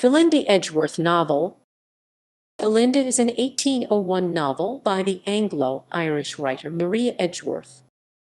Belinda Edgeworth novel. Belinda is an 1801 novel by the Anglo-Irish writer Maria Edgeworth.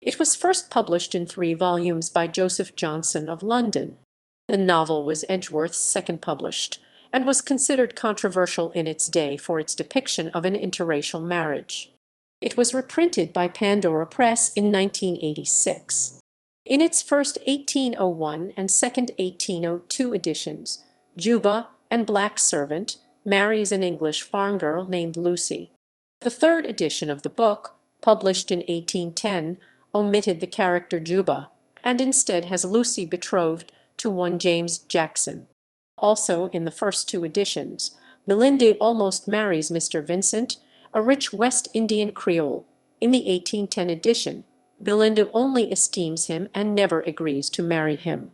It was first published in 3 volumes by Joseph Johnson of London. The novel was Edgeworth's second published, and was considered controversial in its day for its depiction of an interracial marriage. It was reprinted by Pandora Press in 1986. In its first 1801 and second 1802 editions, Juba and Black Servant marries an English farmgirl named Lucy. The third edition of the book, published in 1810, omitted the character Juba, and instead has Lucy betrothed to one James Jackson. Also in the first 2 editions, Belinda almost marries Mr. Vincent, a rich West Indian Creole. In the 1810 edition, Belinda only esteems him and never agrees to marry him.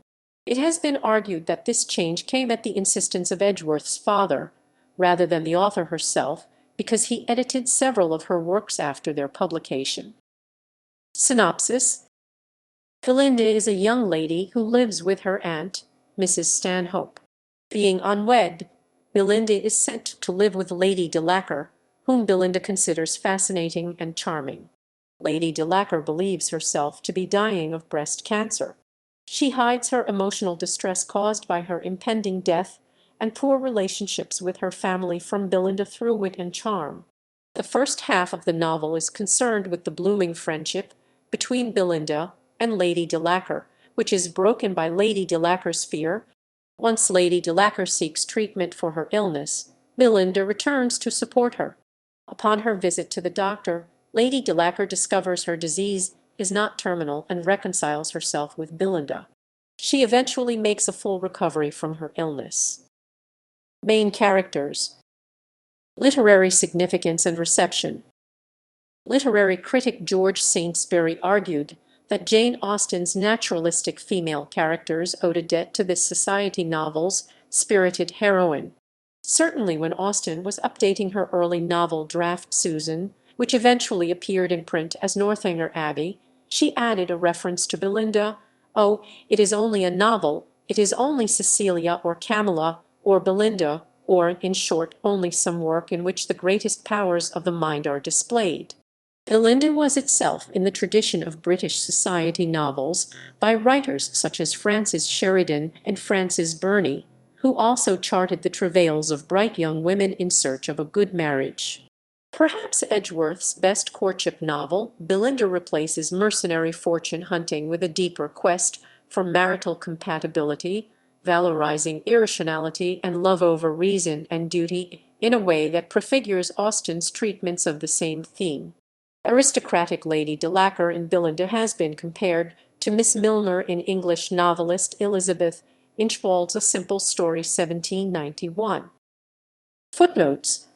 It has been argued that this change came at the insistence of Edgeworth's father, rather than the author herself, because he edited several of her works after their publication. Synopsis. Belinda is a young lady who lives with her aunt, Mrs. Stanhope. Being unwed, Belinda is sent to live with Lady Delacour, whom Belinda considers fascinating and charming. Lady Delacour believes herself to be dying of breast cancer. She hides her emotional distress caused by her impending death and poor relationships with her family from Belinda through wit and charm. The first half of the novel is concerned with the blooming friendship between Belinda and Lady Delacour, which is broken by Lady Delacour's fear. Once Lady Delacour seeks treatment for her illness, Belinda returns to support her. Upon her visit to the doctor, Lady Delacour discovers her disease is not terminal and reconciles herself with Belinda. She eventually makes a full recovery from her illness. Main characters. Literary significance and reception. Literary critic George Saintsbury argued that Jane Austen's naturalistic female characters owed a debt to this society novel's spirited heroine. Certainly when Austen was updating her early novel draft Susan, which eventually appeared in print as Northanger Abbey, she added a reference to Belinda. "Oh, it is only a novel, it is only Cecilia or Camilla or Belinda, or, in short, only some work in which the greatest powers of the mind are displayed." Belinda was itself in the tradition of British society novels by writers such as Frances Sheridan and Frances Burney, who also charted the travails of bright young women in search of a good marriage. Perhaps Edgeworth's best courtship novel, Belinda replaces mercenary fortune hunting with a deeper quest for marital compatibility, valorizing irrationality and love over reason and duty in a way that prefigures Austen's treatments of the same theme. Aristocratic Lady Delacour in Belinda has been compared to Miss Milner in English novelist Elizabeth Inchbald's A Simple Story 1791. Footnotes.